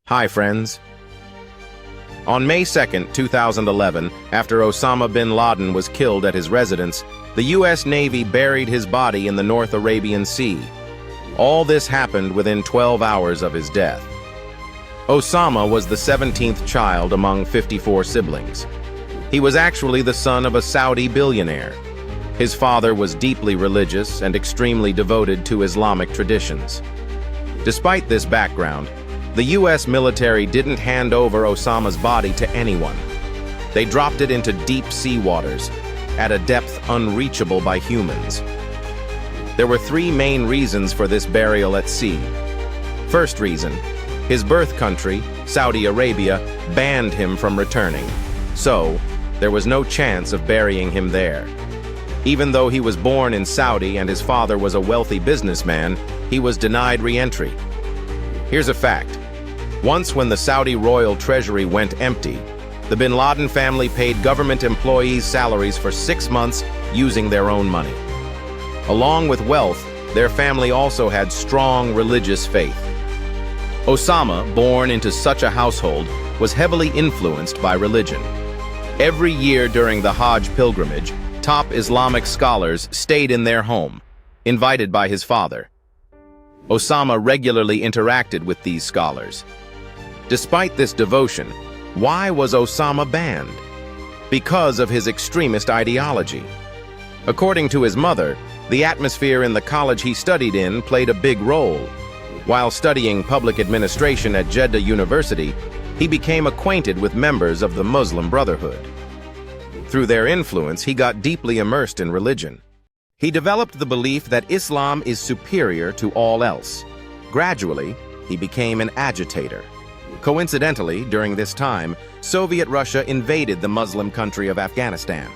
Hi, friends. On May 2, 2011, after Osama Bin Laden was killed at his residence, the U.S. Navy buried his body in the North Arabian Sea. All this happened within 12 hours of his death. Osama was the 17th child among 54 siblings. He was actually the son of a Saudi billionaire. His father was deeply religious and extremely devoted to Islamic traditions. Despite this background, the U.S. military didn't hand over Osama's body to anyone. They dropped it into deep sea waters, at a depth unreachable by humans. There were three main reasons for this burial at sea. First reason, his birth country, Saudi Arabia, banned him from returning. So, there was no chance of burying him there. Even though he was born in Saudi and his father was a wealthy businessman, he was denied re-entry. Here's a fact. Once when the Saudi royal treasury went empty, the Bin Laden family paid government employees salaries for 6 months using their own money. Along with wealth, their family also had strong religious faith. Osama, born into such a household, was heavily influenced by religion. Every year during the Hajj pilgrimage, top Islamic scholars stayed in their home, invited by his father. Osama regularly interacted with these scholars. Despite this devotion, why was Osama banned? Because of his extremist ideology. According to his mother, the atmosphere in the college he studied in played a big role. While studying public administration at Jeddah University, he became acquainted with members of the Muslim Brotherhood. Through their influence, he got deeply immersed in religion. He developed the belief that Islam is superior to all else. Gradually, he became an agitator. Coincidentally, during this time, Soviet Russia invaded the Muslim country of Afghanistan.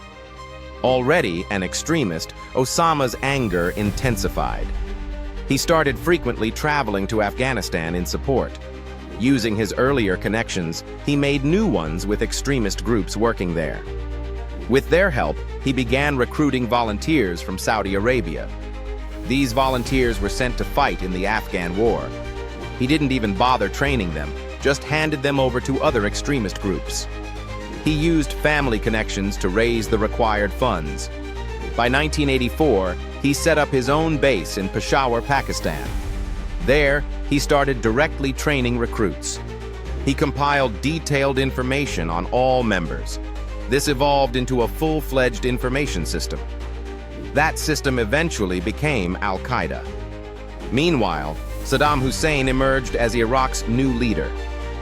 Already an extremist, Osama's anger intensified. He started frequently traveling to Afghanistan in support. Using his earlier connections, he made new ones with extremist groups working there. With their help, he began recruiting volunteers from Saudi Arabia. These volunteers were sent to fight in the Afghan war. He didn't even bother training them, just handed them over to other extremist groups. He used family connections to raise the required funds. By 1984, he set up his own base in Peshawar, Pakistan. There, he started directly training recruits. He compiled detailed information on all members. This evolved into a full-fledged information system. That system eventually became Al-Qaeda. Meanwhile, Saddam Hussein emerged as Iraq's new leader.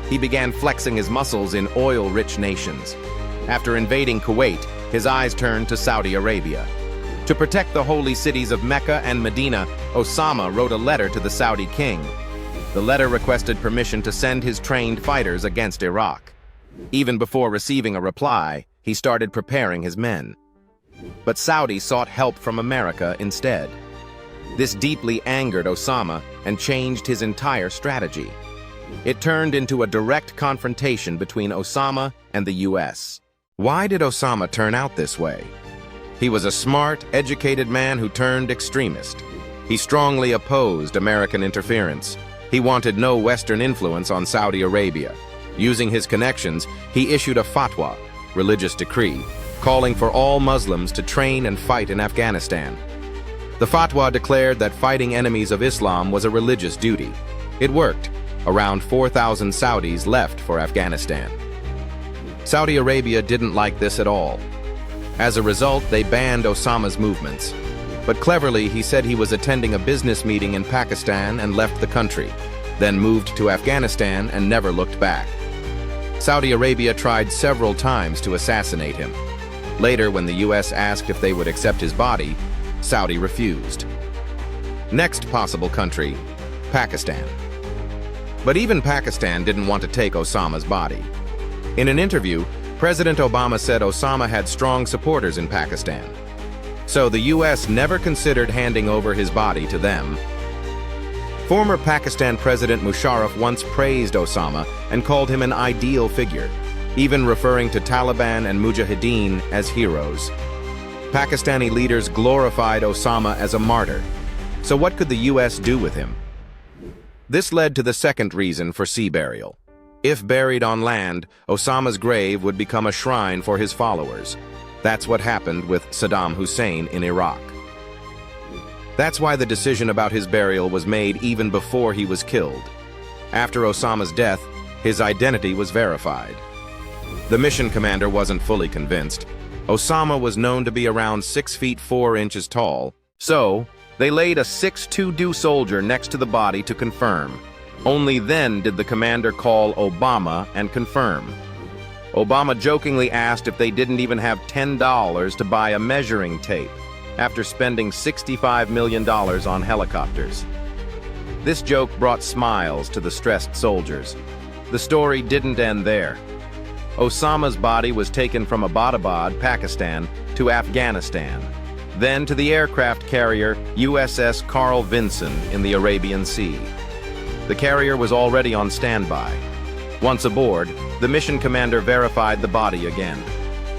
He began flexing his muscles in oil-rich nations. After invading Kuwait, his eyes turned to Saudi Arabia. To protect the holy cities of Mecca and Medina, Osama wrote a letter to the Saudi king. The letter requested permission to send his trained fighters against Iraq. Even before receiving a reply, he started preparing his men. But Saudi sought help from America instead. This deeply angered Osama and changed his entire strategy. It turned into a direct confrontation between Osama and the U.S. Why did Osama turn out this way? He was a smart, educated man who turned extremist. He strongly opposed American interference. He wanted no Western influence on Saudi Arabia. Using his connections, he issued a fatwa, religious decree, calling for all Muslims to train and fight in Afghanistan. The fatwa declared that fighting enemies of Islam was a religious duty. It worked. Around 4,000 Saudis left for Afghanistan. Saudi Arabia didn't like this at all. As a result, they banned Osama's movements. But cleverly, he said he was attending a business meeting in Pakistan and left the country, then moved to Afghanistan and never looked back. Saudi Arabia tried several times to assassinate him. Later, when the U.S. asked if they would accept his body, Saudi refused. Next possible country, Pakistan. But even Pakistan didn't want to take Osama's body. In an interview, President Obama said Osama had strong supporters in Pakistan. So the U.S. never considered handing over his body to them. Former Pakistan President Musharraf once praised Osama and called him an ideal figure, even referring to Taliban and Mujahideen as heroes. Pakistani leaders glorified Osama as a martyr. So what could the U.S. do with him? This led to the second reason for sea burial. If buried on land, Osama's grave would become a shrine for his followers. That's what happened with Saddam Hussein in Iraq. That's why the decision about his burial was made even before he was killed. After Osama's death, his identity was verified. The mission commander wasn't fully convinced. Osama was known to be around 6 feet 4 inches tall, so they laid a 6'2" soldier next to the body to confirm. Only then did the commander call Obama and confirm. Obama jokingly asked if they didn't even have $10 to buy a measuring tape after spending $65 million on helicopters. This joke brought smiles to the stressed soldiers. The story didn't end there. Osama's body was taken from Abbottabad, Pakistan, to Afghanistan, then to the aircraft carrier USS Carl Vinson in the Arabian Sea. The carrier was already on standby. Once aboard, the mission commander verified the body again.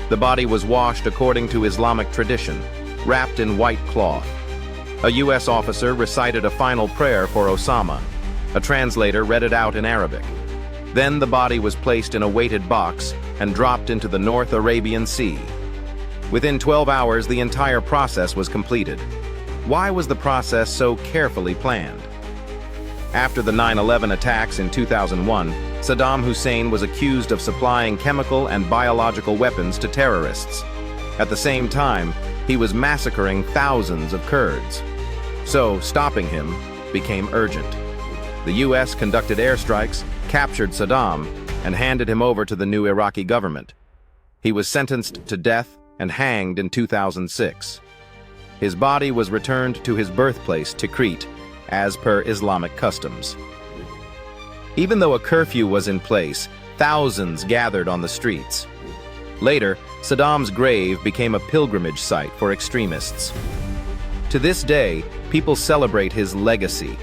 The body was washed according to Islamic tradition, wrapped in white cloth. A U.S. officer recited a final prayer for Osama. A translator read it out in Arabic. Then the body was placed in a weighted box and dropped into the North Arabian Sea. Within 12 hours, the entire process was completed. Why was the process so carefully planned? After the 9/11 attacks in 2001, Saddam Hussein was accused of supplying chemical and biological weapons to terrorists. At the same time, he was massacring thousands of Kurds. So, stopping him became urgent. The U.S. conducted airstrikes, captured Saddam, and handed him over to the new Iraqi government. He was sentenced to death and hanged in 2006. His body was returned to his birthplace, Tikrit, as per Islamic customs. Even though a curfew was in place, thousands gathered on the streets. Later, Saddam's grave became a pilgrimage site for extremists. To this day, people celebrate his legacy.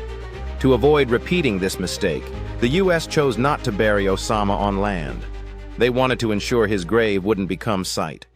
To avoid repeating this mistake, the U.S. chose not to bury Osama on land. They wanted to ensure his grave wouldn't become site.